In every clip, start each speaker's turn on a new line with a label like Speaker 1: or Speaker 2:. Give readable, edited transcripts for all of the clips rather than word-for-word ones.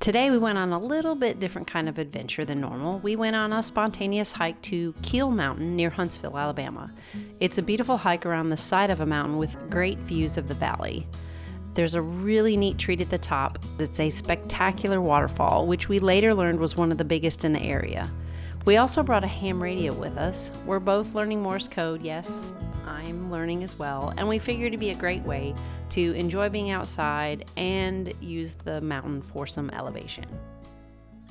Speaker 1: Today we went on a little bit different kind of adventure than normal. We went on a spontaneous hike to Keel Mountain near Huntsville, Alabama. It's a beautiful hike around the side of a mountain with great views of the valley. There's a really neat treat at the top. It's a spectacular waterfall, which we later learned was one of the biggest in the area. We also brought a ham radio with us. We're both learning Morse code, yes, I'm learning as well, and we figured it'd be a great way to enjoy being outside and use the mountain for some elevation.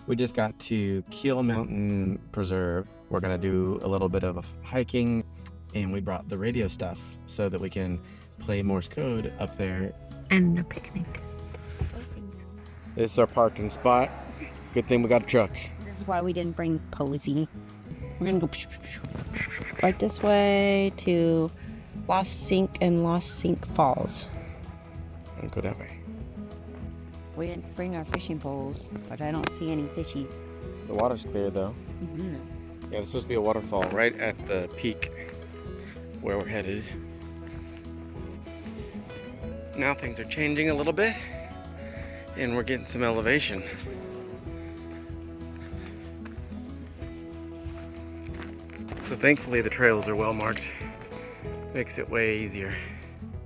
Speaker 2: We just got to Keel Mountain Preserve. We're gonna do a little bit of hiking, and we brought the radio stuff so that we can play Morse code up there.
Speaker 1: And a picnic.
Speaker 2: This is our parking spot. Good thing we got a truck.
Speaker 1: This is why we didn't bring Posey. We're gonna go right this way to Lost Sink and Lost Sink Falls.
Speaker 2: I'll go that way.
Speaker 1: We didn't bring our fishing poles, but I don't see any fishies.
Speaker 2: The water's clear though.
Speaker 1: Mm-hmm.
Speaker 2: Yeah, there's supposed to be a waterfall right at the peak where we're headed. Now things are changing a little bit and we're getting some elevation. So thankfully the trails are well marked. Makes it way easier.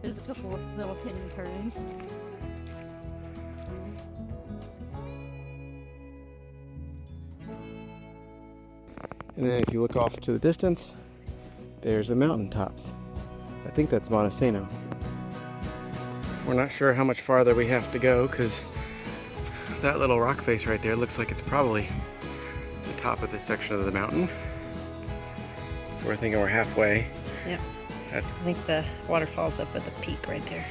Speaker 1: There's a couple of little hidden turns.
Speaker 2: And then if you look off to the distance, there's the mountaintops. I think that's Montesano. We're not sure how much farther we have to go because that little rock face right there looks like it's probably the top of this section of the mountain. We're thinking we're halfway.
Speaker 1: Yep.
Speaker 2: I
Speaker 1: think the waterfall's up at the peak right there.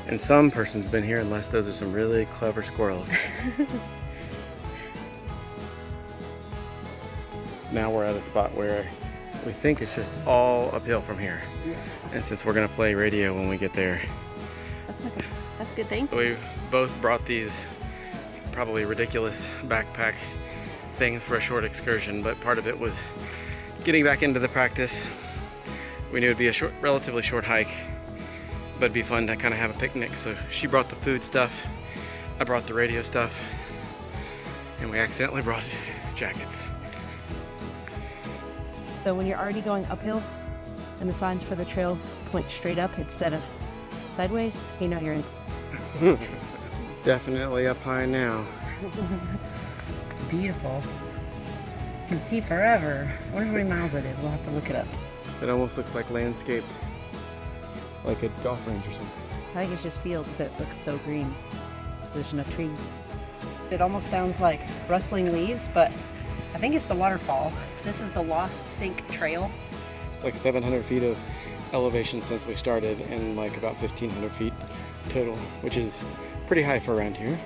Speaker 2: And some person's been here unless those are some really clever squirrels. Now we're at a spot where we think it's just all uphill from here.
Speaker 1: Yeah.
Speaker 2: And since we're gonna play radio when we get there.
Speaker 1: That's okay. That's a good thing.
Speaker 2: We've both brought these probably ridiculous backpack things for a short excursion, but part of it was getting back into the practice. We knew it'd be a relatively short hike, but it'd be fun to kind of have a picnic. So she brought the food stuff, I brought the radio stuff, and we accidentally brought jackets.
Speaker 1: So when you're already going uphill and the signs for the trail point straight up instead of sideways, you know you're in.
Speaker 2: Definitely up high now.
Speaker 1: Beautiful. You can see forever. I wonder how many miles it is. We'll have to look it up.
Speaker 2: It almost looks like landscaped, like a golf range or something.
Speaker 1: I think it's just fields that look so green. There's no trees. It almost sounds like rustling leaves, but I think it's the waterfall. This is the Lost Sink Trail.
Speaker 2: It's like 700 feet of elevation since we started and like about 1,500 feet total, which is pretty high for around here.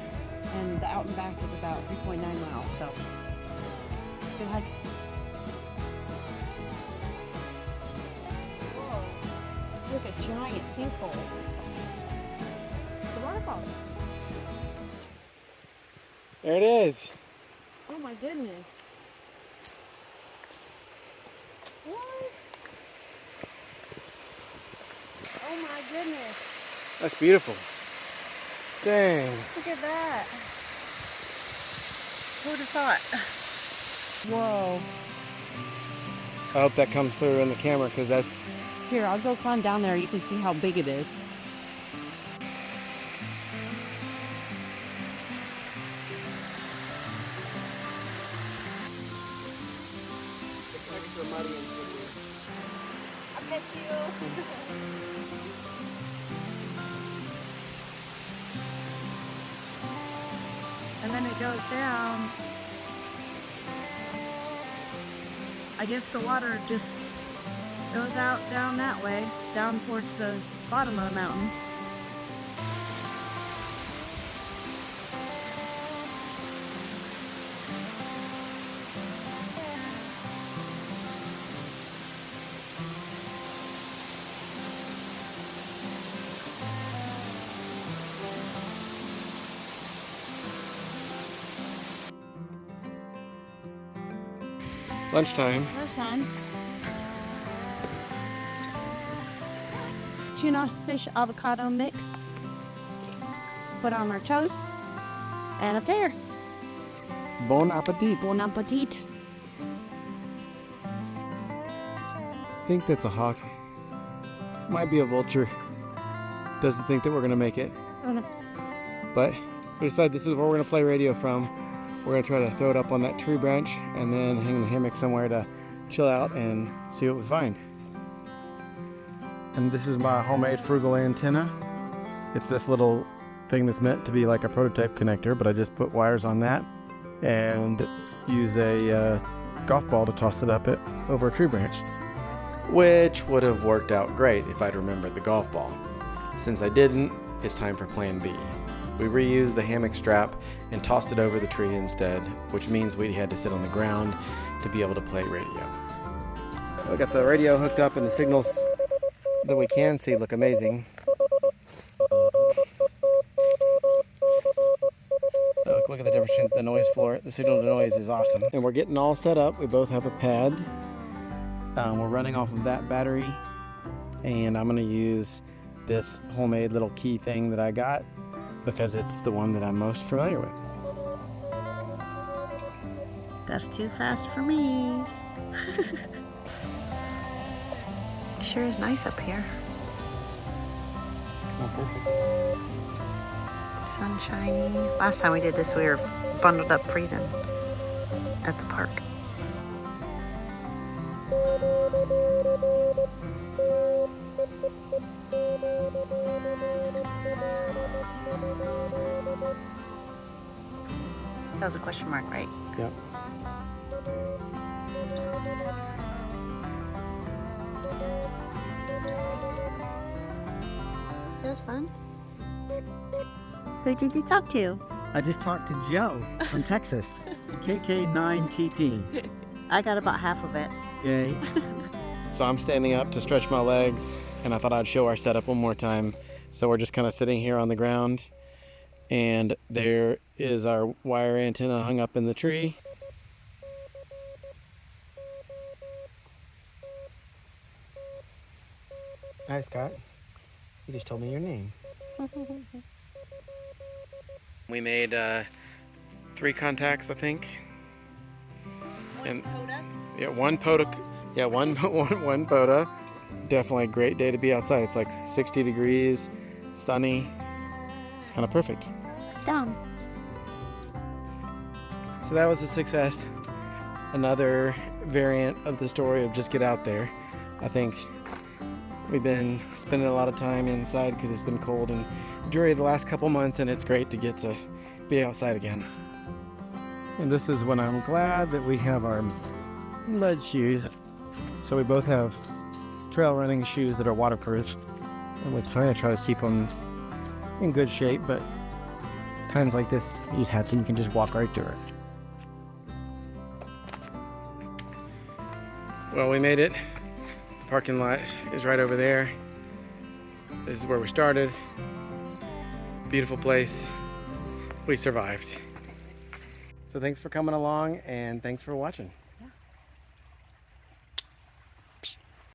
Speaker 1: And the out and back is about 3.9 miles, so it's a good hike. Whoa, look, a giant sinkhole. The waterfall.
Speaker 2: There it is.
Speaker 1: Oh my goodness. What? Oh my goodness.
Speaker 2: That's beautiful. Dang.
Speaker 1: Look at that. Who would have thought? Whoa.
Speaker 2: I hope that comes through in the camera because that's...
Speaker 1: Here, I'll go climb down there. You can see how big it is. I bet you. And then it goes down. I guess the water just goes out down that way, down towards the bottom of the mountain.
Speaker 2: lunchtime.
Speaker 1: Lunchtime. Tuna fish avocado mix. Put on our toast.
Speaker 3: And up there.
Speaker 2: Bon appetit.
Speaker 3: Bon appetit.
Speaker 2: I think that's a hawk. Might be a vulture. Doesn't think that we're gonna make it.
Speaker 3: Oh, no.
Speaker 2: But we decided this is where we're gonna play radio from. We're gonna try to throw it up on that tree branch and then hang the hammock somewhere to chill out and see what we find. And this is my homemade frugal antenna. It's this little thing that's meant to be like a prototype connector, but I just put wires on that and use a golf ball to toss it up over a tree branch. Which would have worked out great if I'd remembered the golf ball. Since I didn't, it's time for plan B. We reused the hammock strap and tossed it over the tree instead, which means we had to sit on the ground to be able to play radio. We got the radio hooked up and the signals that we can see look amazing. Look at the difference in the noise floor. The signal to noise is awesome. And we're getting all set up. We both have a pad. We're running off of that battery. And I'm gonna use this homemade little key thing that I got because it's the one that I'm most familiar with.
Speaker 3: That's too fast for me.
Speaker 1: It sure is nice up here. Sunshiny. Last time we did this, we were bundled up freezing at the park. That was a question mark, right?
Speaker 2: Yep.
Speaker 3: It was fun. Who did you talk to?
Speaker 4: I just talked to Joe from Texas. KK9TT.
Speaker 3: I got about half of it.
Speaker 4: Yay.
Speaker 2: So I'm standing up to stretch my legs, and I thought I'd show our setup one more time. So we're just kind of sitting here on the ground, and there is our wire antenna hung up in the tree. Hi, Scott. You just told me your name. We made 3 contacts, I think. One POTA? Yeah, one POTA. Yeah, one POTA. Definitely a great day to be outside. It's like 60 degrees, sunny, kind of perfect.
Speaker 3: Down.
Speaker 2: So that was a success. Another variant of the story of just get out there. I think we've been spending a lot of time inside because it's been cold and dreary the last couple months, and it's great to get to be outside again. And this is when I'm glad that we have our mud shoes. So we both have trail running shoes that are waterproof, and we're trying to keep them in good shape, but times like this you just have to, you can just walk right through it. Well, we made it. The parking lot is right over there. This is where we started. Beautiful place. We survived. So thanks for coming along, and thanks for watching.